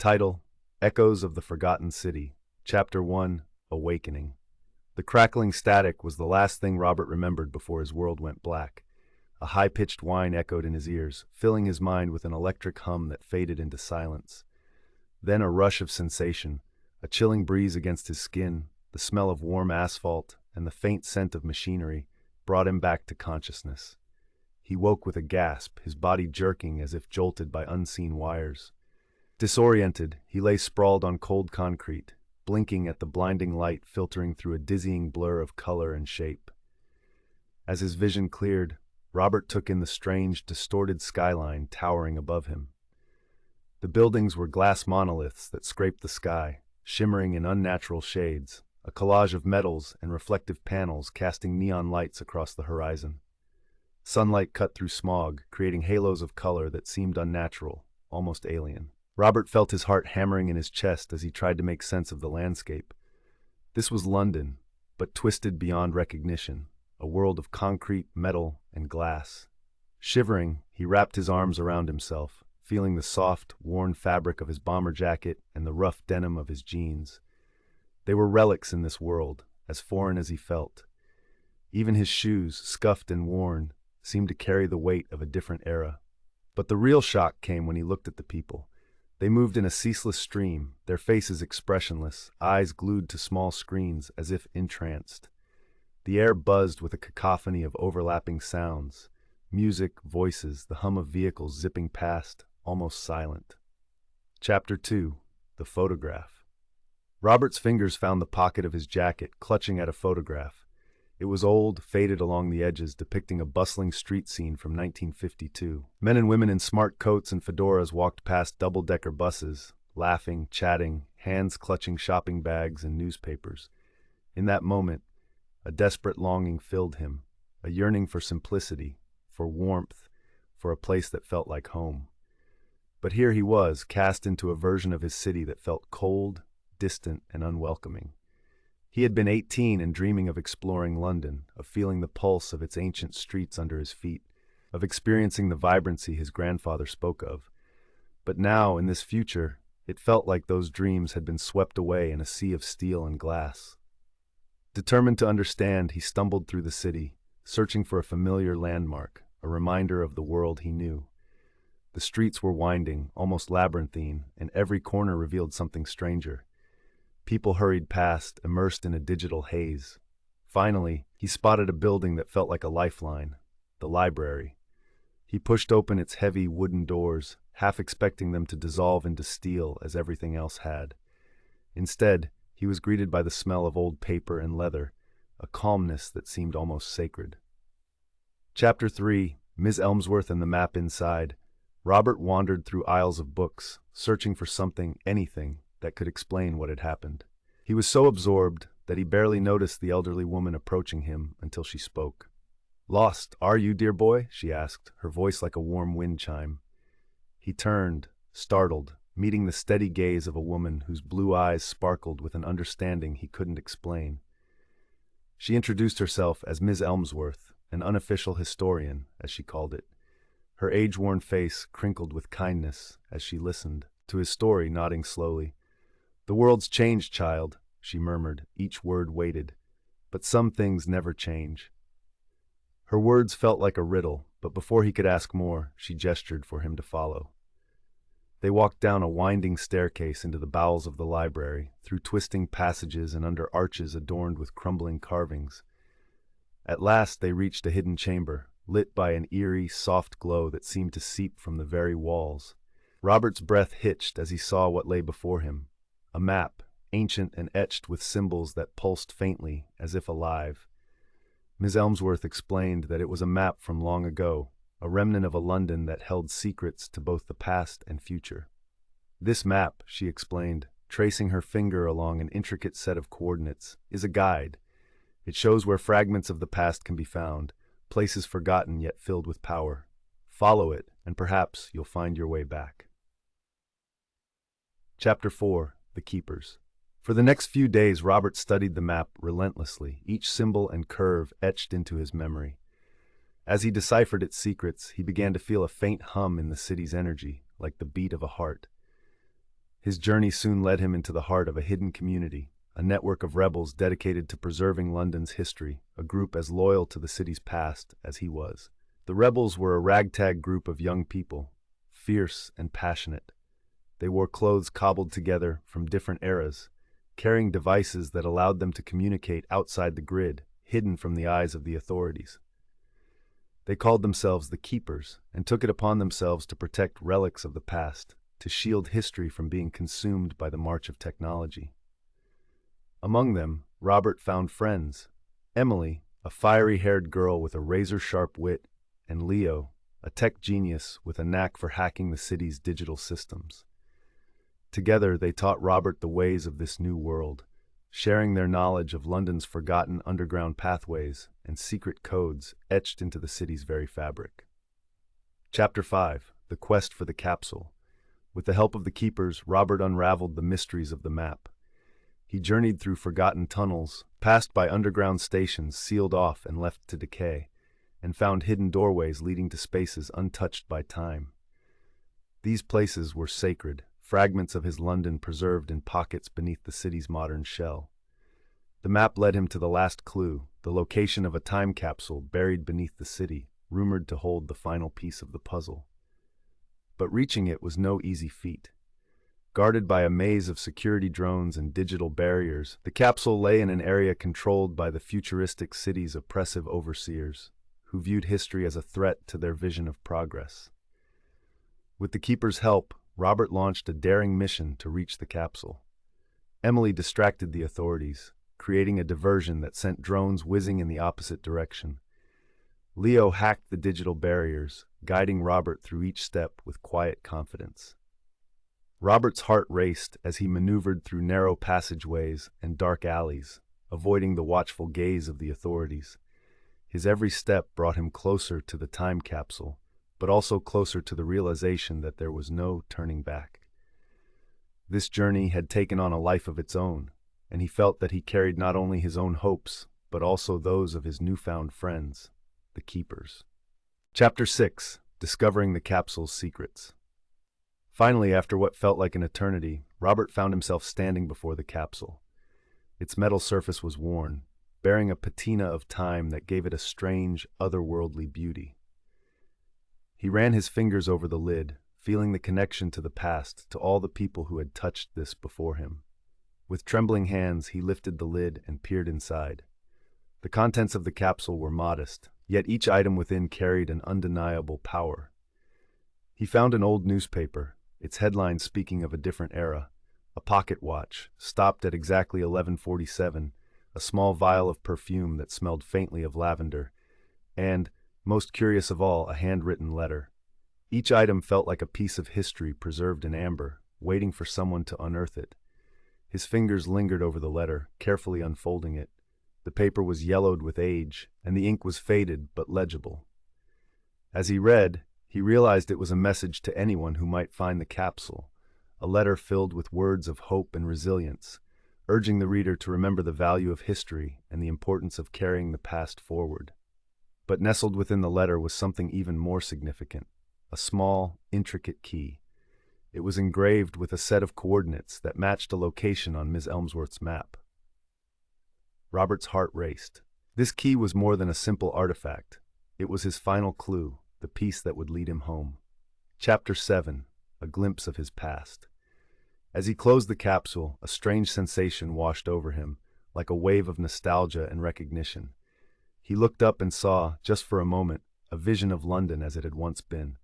Title: Echoes of the Forgotten City. Chapter 1: Awakening. The crackling static was the last thing Robert remembered before his world went black. A high-pitched whine echoed in his ears, filling his mind with an electric hum that faded into silence. Then a rush of sensation, a chilling breeze against his skin, the smell of warm asphalt, and the faint scent of machinery brought him back to consciousness. He woke with a gasp, his body jerking as if jolted by unseen wires. Disoriented, he lay sprawled on cold concrete, blinking at the blinding light filtering through a dizzying blur of color and shape. As his vision cleared, Robert took in the strange, distorted skyline towering above him. The buildings were glass monoliths that scraped the sky, shimmering in unnatural shades, a collage of metals and reflective panels casting neon lights across the horizon. Sunlight cut through smog, creating halos of color that seemed unnatural, almost alien. Robert felt his heart hammering in his chest as he tried to make sense of the landscape. This was London, but twisted beyond recognition, a world of concrete, metal, and glass. Shivering, he wrapped his arms around himself, feeling the soft, worn fabric of his bomber jacket and the rough denim of his jeans. They were relics in this world, as foreign as he felt. Even his shoes, scuffed and worn, seemed to carry the weight of a different era. But the real shock came when he looked at the people. They moved in a ceaseless stream, their faces expressionless, eyes glued to small screens as if entranced. The air buzzed with a cacophony of overlapping sounds, music, voices, the hum of vehicles zipping past, almost silent. Chapter 2: The Photograph. Robert's fingers found the pocket of his jacket, clutching at a photograph. It was old, faded along the edges, depicting a bustling street scene from 1952. Men and women in smart coats and fedoras walked past double-decker buses, laughing, chatting, hands clutching shopping bags and newspapers. In that moment, a desperate longing filled him, a yearning for simplicity, for warmth, for a place that felt like home. But here he was, cast into a version of his city that felt cold, distant, and unwelcoming. He had been 18 and dreaming of exploring London, of feeling the pulse of its ancient streets under his feet, of experiencing the vibrancy his grandfather spoke of. But now, in this future, it felt like those dreams had been swept away in a sea of steel and glass. Determined to understand, he stumbled through the city, searching for a familiar landmark, a reminder of the world he knew. The streets were winding, almost labyrinthine, and every corner revealed something stranger. People hurried past, immersed in a digital haze. Finally, he spotted a building that felt like a lifeline, the library. He pushed open its heavy wooden doors, half expecting them to dissolve into steel as everything else had. Instead, he was greeted by the smell of old paper and leather, a calmness that seemed almost sacred. Chapter 3: Ms. Elmsworth and the Map Inside. Robert wandered through aisles of books, searching for something, anything, that could explain what had happened. He was so absorbed that he barely noticed the elderly woman approaching him until she spoke. "Lost, are you, dear boy?" she asked, her voice like a warm wind chime. He turned, startled, meeting the steady gaze of a woman whose blue eyes sparkled with an understanding he couldn't explain. She introduced herself as Ms. Elmsworth, an unofficial historian, as she called it. Her age-worn face crinkled with kindness as she listened to his story, nodding slowly. "The world's changed, child," she murmured, each word weighted. "But some things never change." Her words felt like a riddle, but before he could ask more, she gestured for him to follow. They walked down a winding staircase into the bowels of the library, through twisting passages and under arches adorned with crumbling carvings. At last they reached a hidden chamber, lit by an eerie, soft glow that seemed to seep from the very walls. Robert's breath hitched as he saw what lay before him. A map, ancient and etched with symbols that pulsed faintly, as if alive. Ms. Elmsworth explained that it was a map from long ago, a remnant of a London that held secrets to both the past and future. "This map," she explained, tracing her finger along an intricate set of coordinates, "is a guide. It shows where fragments of the past can be found, places forgotten yet filled with power. Follow it, and perhaps you'll find your way back." Chapter 4: The Keepers. For the next few days, Robert studied the map relentlessly, each symbol and curve etched into his memory. As he deciphered its secrets, he began to feel a faint hum in the city's energy, like the beat of a heart. His journey soon led him into the heart of a hidden community, a network of rebels dedicated to preserving London's history, a group as loyal to the city's past as he was. The rebels were a ragtag group of young people, fierce and passionate. They wore clothes cobbled together from different eras, carrying devices that allowed them to communicate outside the grid, hidden from the eyes of the authorities. They called themselves the Keepers and took it upon themselves to protect relics of the past, to shield history from being consumed by the march of technology. Among them, Robert found friends: Emily, a fiery-haired girl with a razor-sharp wit, and Leo, a tech genius with a knack for hacking the city's digital systems. Together, they taught Robert the ways of this new world, sharing their knowledge of London's forgotten underground pathways and secret codes etched into the city's very fabric. Chapter 5: The Quest for the Capsule. With the help of the Keepers, Robert unraveled the mysteries of the map. He journeyed through forgotten tunnels, passed by underground stations sealed off and left to decay, and found hidden doorways leading to spaces untouched by time. These places were sacred, fragments of his London preserved in pockets beneath the city's modern shell. The map led him to the last clue, the location of a time capsule buried beneath the city, rumored to hold the final piece of the puzzle. But reaching it was no easy feat. Guarded by a maze of security drones and digital barriers, the capsule lay in an area controlled by the futuristic city's oppressive overseers, who viewed history as a threat to their vision of progress. With the Keeper's help, Robert launched a daring mission to reach the capsule. Emily distracted the authorities, creating a diversion that sent drones whizzing in the opposite direction. Leo hacked the digital barriers, guiding Robert through each step with quiet confidence. Robert's heart raced as he maneuvered through narrow passageways and dark alleys, avoiding the watchful gaze of the authorities. His every step brought him closer to the time capsule, but also closer to the realization that there was no turning back. This journey had taken on a life of its own, and he felt that he carried not only his own hopes, but also those of his newfound friends, the Keepers. Chapter 6: Discovering the Capsule's Secrets. Finally, after what felt like an eternity, Robert found himself standing before the capsule. Its metal surface was worn, bearing a patina of time that gave it a strange, otherworldly beauty. He ran his fingers over the lid, feeling the connection to the past, to all the people who had touched this before him. With trembling hands, he lifted the lid and peered inside. The contents of the capsule were modest, yet each item within carried an undeniable power. He found an old newspaper, its headline speaking of a different era, a pocket watch, stopped at exactly 11:47, a small vial of perfume that smelled faintly of lavender, and, most curious of all, a handwritten letter. Each item felt like a piece of history preserved in amber, waiting for someone to unearth it. His fingers lingered over the letter, carefully unfolding it. The paper was yellowed with age, and the ink was faded but legible. As he read, he realized it was a message to anyone who might find the capsule, a letter filled with words of hope and resilience, urging the reader to remember the value of history and the importance of carrying the past forward. But nestled within the letter was something even more significant, a small, intricate key. It was engraved with a set of coordinates that matched a location on Miss Elmsworth's map. Robert's heart raced. This key was more than a simple artifact. It was his final clue, the piece that would lead him home. Chapter 7: A Glimpse of His Past. As he closed the capsule, a strange sensation washed over him, like a wave of nostalgia and recognition. He looked up and saw, just for a moment, a vision of London as it had once been.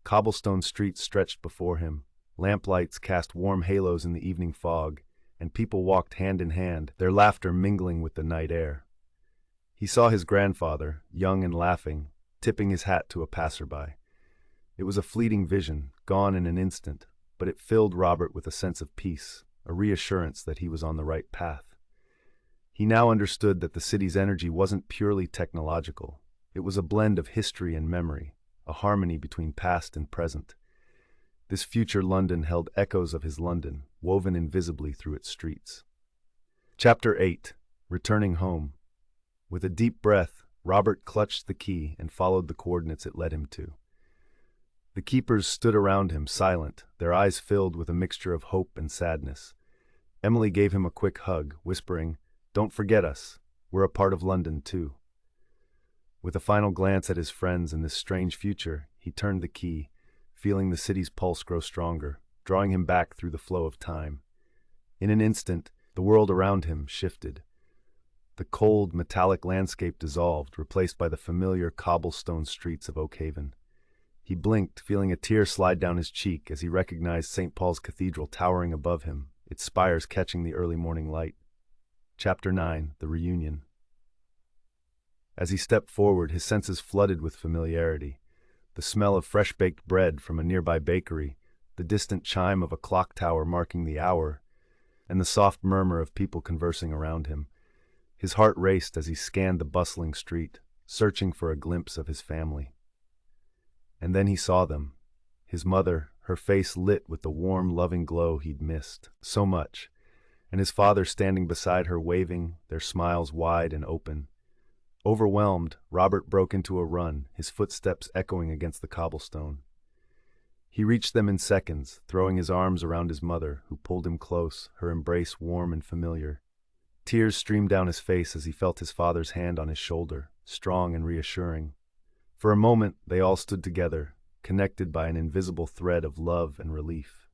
Cobblestone streets stretched before him, lamplights cast warm halos in the evening fog, and people walked hand in hand, their laughter mingling with the night air. He saw his grandfather, young and laughing, tipping his hat to a passerby. It was a fleeting vision, gone in an instant, but it filled Robert with a sense of peace, a reassurance that he was on the right path. He now understood that the city's energy wasn't purely technological. It was a blend of history and memory, a harmony between past and present. This future London held echoes of his London, woven invisibly through its streets. Chapter 8: Returning Home. With a deep breath, Robert clutched the key and followed the coordinates it led him to. The keepers stood around him, silent, their eyes filled with a mixture of hope and sadness. Emily gave him a quick hug, whispering, "Don't forget us. We're a part of London, too." With a final glance at his friends and this strange future, he turned the key, feeling the city's pulse grow stronger, drawing him back through the flow of time. In an instant, the world around him shifted. The cold, metallic landscape dissolved, replaced by the familiar cobblestone streets of Oakhaven. He blinked, feeling a tear slide down his cheek as he recognized St. Paul's Cathedral towering above him, its spires catching the early morning light. Chapter 9: The Reunion. As he stepped forward, his senses flooded with familiarity. The smell of fresh-baked bread from a nearby bakery, the distant chime of a clock tower marking the hour, and the soft murmur of people conversing around him. His heart raced as he scanned the bustling street, searching for a glimpse of his family. And then he saw them. His mother, her face lit with the warm, loving glow he'd missed so much, and his father standing beside her waving, their smiles wide and open. Overwhelmed, Robert broke into a run, his footsteps echoing against the cobblestone. He reached them in seconds, throwing his arms around his mother, who pulled him close, her embrace warm and familiar. Tears streamed down his face as he felt his father's hand on his shoulder, strong and reassuring. For a moment, they all stood together, connected by an invisible thread of love and relief.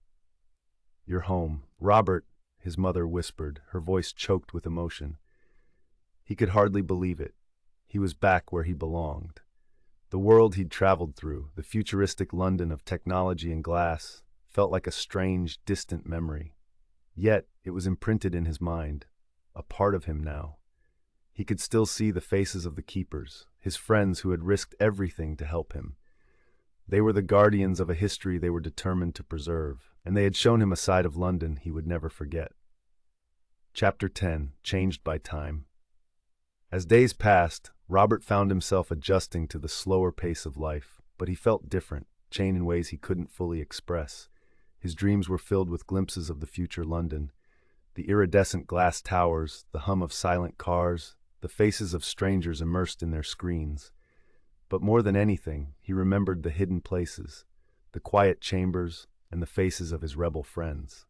"You're home, Robert," his mother whispered, her voice choked with emotion. He could hardly believe it. He was back where he belonged. The world he'd traveled through, the futuristic London of technology and glass, felt like a strange, distant memory. Yet, it was imprinted in his mind, a part of him now. He could still see the faces of the keepers, his friends who had risked everything to help him. They were the guardians of a history they were determined to preserve, and they had shown him a side of London he would never forget. Chapter 10: Changed by Time. As days passed, Robert found himself adjusting to the slower pace of life, but he felt different, changed in ways he couldn't fully express. His dreams were filled with glimpses of the future London, the iridescent glass towers, the hum of silent cars, the faces of strangers immersed in their screens. But more than anything, he remembered the hidden places, the quiet chambers, and the faces of his rebel friends.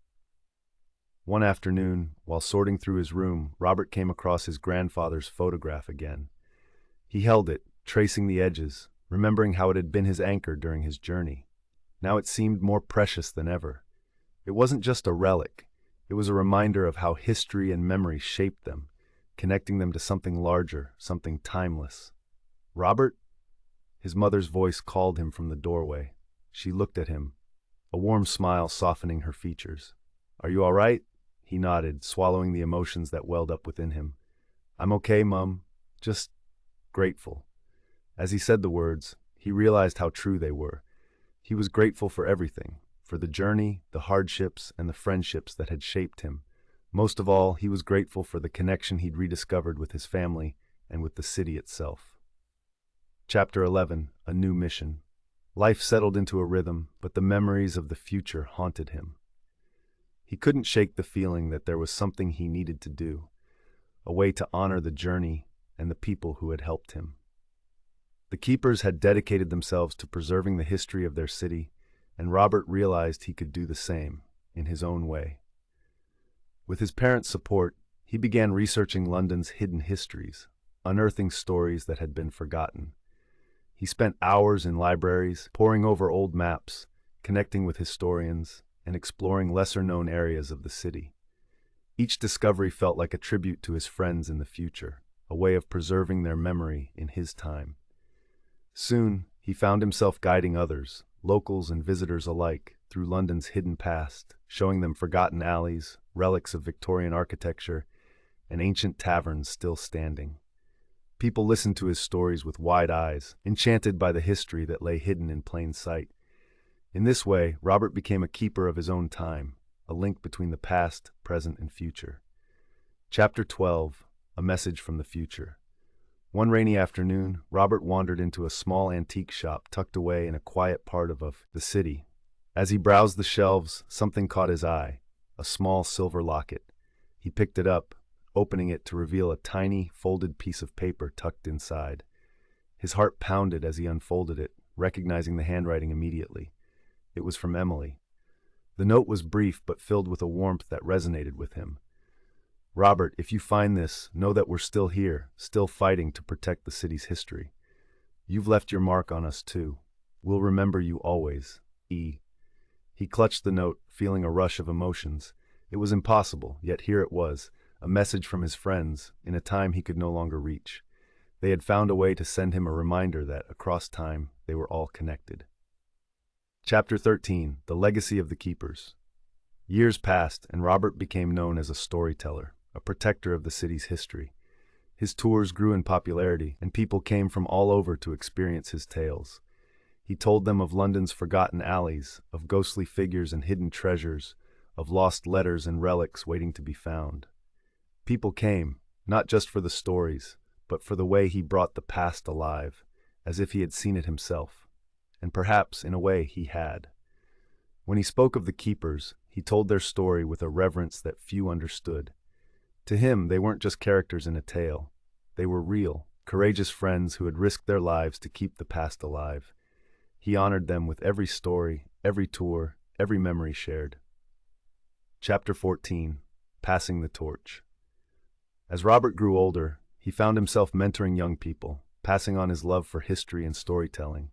One afternoon, while sorting through his room, Robert came across his grandfather's photograph again. He held it, tracing the edges, remembering how it had been his anchor during his journey. Now it seemed more precious than ever. It wasn't just a relic. It was a reminder of how history and memory shaped them, connecting them to something larger, something timeless. "Robert?" His mother's voice called him from the doorway. She looked at him, a warm smile softening her features. "Are you all right?" He nodded, swallowing the emotions that welled up within him. "I'm okay, Mum. Just grateful." As he said the words, he realized how true they were. He was grateful for everything, for the journey, the hardships, and the friendships that had shaped him. Most of all, he was grateful for the connection he'd rediscovered with his family and with the city itself. Chapter 11: A New Mission. Life settled into a rhythm, but the memories of the future haunted him. He couldn't shake the feeling that there was something he needed to do, a way to honor the journey and the people who had helped him. The keepers had dedicated themselves to preserving the history of their city, and Robert realized he could do the same, in his own way. With his parents' support, he began researching London's hidden histories, unearthing stories that had been forgotten. He spent hours in libraries, poring over old maps, connecting with historians, and exploring lesser-known areas of the city. Each discovery felt like a tribute to his friends in the future, a way of preserving their memory in his time. Soon, he found himself guiding others, locals and visitors alike, through London's hidden past, showing them forgotten alleys, relics of Victorian architecture, and ancient taverns still standing. People listened to his stories with wide eyes, enchanted by the history that lay hidden in plain sight. In this way, Robert became a keeper of his own time, a link between the past, present, and future. Chapter 12: A Message from the Future. One rainy afternoon, Robert wandered into a small antique shop tucked away in a quiet part of the city. As he browsed the shelves, something caught his eye, a small silver locket. He picked it up, opening it to reveal a tiny, folded piece of paper tucked inside. His heart pounded as he unfolded it, recognizing the handwriting immediately. It was from Emily. The note was brief but filled with a warmth that resonated with him. "Robert, if you find this, know that we're still here, still fighting to protect the city's history. You've left your mark on us too. We'll remember you always. E." He clutched the note, feeling a rush of emotions. It was impossible, yet here it was, a message from his friends, in a time he could no longer reach. They had found a way to send him a reminder that, across time, they were all connected. Chapter 13. The Legacy of the Keepers. Years passed, and Robert became known as a storyteller, a protector of the city's history. His tours grew in popularity, and people came from all over to experience his tales. He told them of London's forgotten alleys, of ghostly figures and hidden treasures, of lost letters and relics waiting to be found. People came, not just for the stories, but for the way he brought the past alive, as if he had seen it himself. And perhaps, in a way, he had. When he spoke of the keepers, he told their story with a reverence that few understood. To him, they weren't just characters in a tale. They were real, courageous friends who had risked their lives to keep the past alive. He honored them with every story, every tour, every memory shared. Chapter 14. Passing the Torch. As Robert grew older, he found himself mentoring young people, passing on his love for history and storytelling.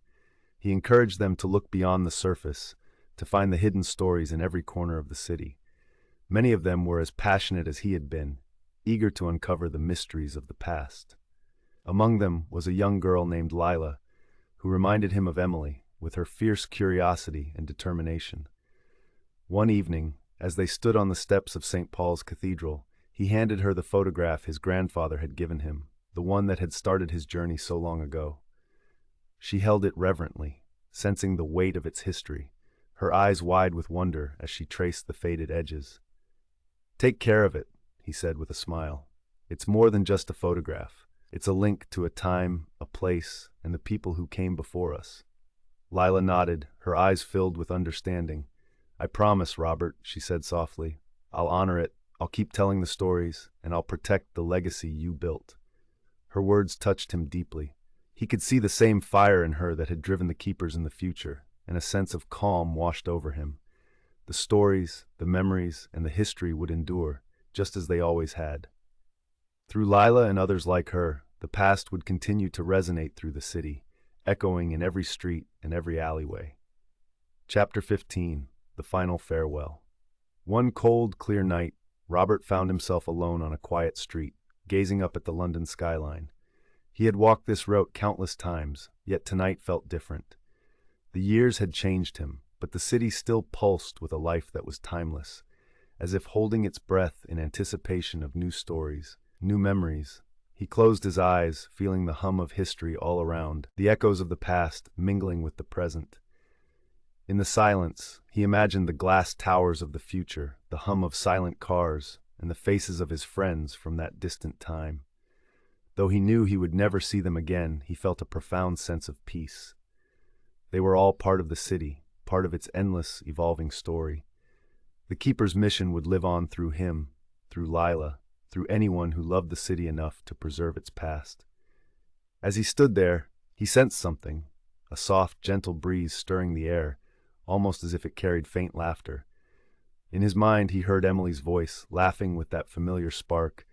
He encouraged them to look beyond the surface, to find the hidden stories in every corner of the city. Many of them were as passionate as he had been, eager to uncover the mysteries of the past. Among them was a young girl named Lila, who reminded him of Emily, with her fierce curiosity and determination. One evening, as they stood on the steps of St. Paul's Cathedral, he handed her the photograph his grandfather had given him, the one that had started his journey so long ago. She held it reverently, sensing the weight of its history, her eyes wide with wonder as she traced the faded edges. "Take care of it," he said with a smile. "It's more than just a photograph. It's a link to a time, a place, and the people who came before us." Lila nodded, her eyes filled with understanding. "I promise, Robert," she said softly. "I'll honor it, I'll keep telling the stories, and I'll protect the legacy you built." Her words touched him deeply. He could see the same fire in her that had driven the keepers in the future, and a sense of calm washed over him. The stories, the memories, and the history would endure, just as they always had. Through Lila and others like her, the past would continue to resonate through the city, echoing in every street and every alleyway. Chapter 15. The Final Farewell. One cold, clear night, Robert found himself alone on a quiet street, gazing up at the London skyline. He had walked this route countless times, yet tonight felt different. The years had changed him, but the city still pulsed with a life that was timeless, as if holding its breath in anticipation of new stories, new memories. He closed his eyes, feeling the hum of history all around, the echoes of the past mingling with the present. In the silence, he imagined the glass towers of the future, the hum of silent cars, and the faces of his friends from that distant time. Though he knew he would never see them again, he felt a profound sense of peace. They were all part of the city, part of its endless, evolving story. The Keeper's mission would live on through him, through Lila, through anyone who loved the city enough to preserve its past. As he stood there, he sensed something, a soft, gentle breeze stirring the air, almost as if it carried faint laughter. In his mind, he heard Emily's voice, laughing with that familiar spark,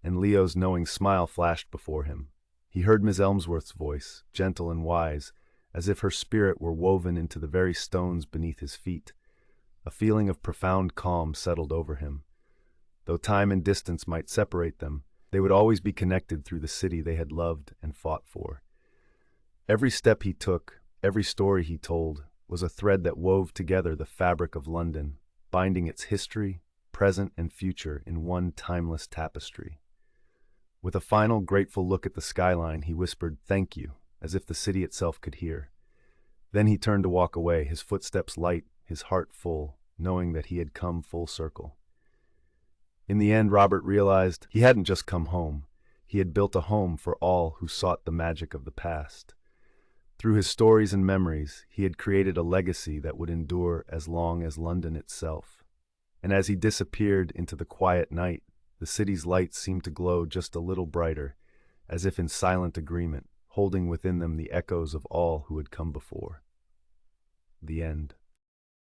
and Leo's knowing smile flashed before him. He heard Miss Elmsworth's voice, gentle and wise, as if her spirit were woven into the very stones beneath his feet. A feeling of profound calm settled over him. Though time and distance might separate them, they would always be connected through the city they had loved and fought for. Every step he took, every story he told, was a thread that wove together the fabric of London, binding its history, present, and future in one timeless tapestry. With a final grateful look at the skyline, he whispered, "Thank you," as if the city itself could hear. Then he turned to walk away, his footsteps light, his heart full, knowing that he had come full circle. In the end, Robert realized he hadn't just come home. He had built a home for all who sought the magic of the past. Through his stories and memories, he had created a legacy that would endure as long as London itself. And as he disappeared into the quiet night, the city's lights seemed to glow just a little brighter, as if in silent agreement, holding within them the echoes of all who had come before. The end.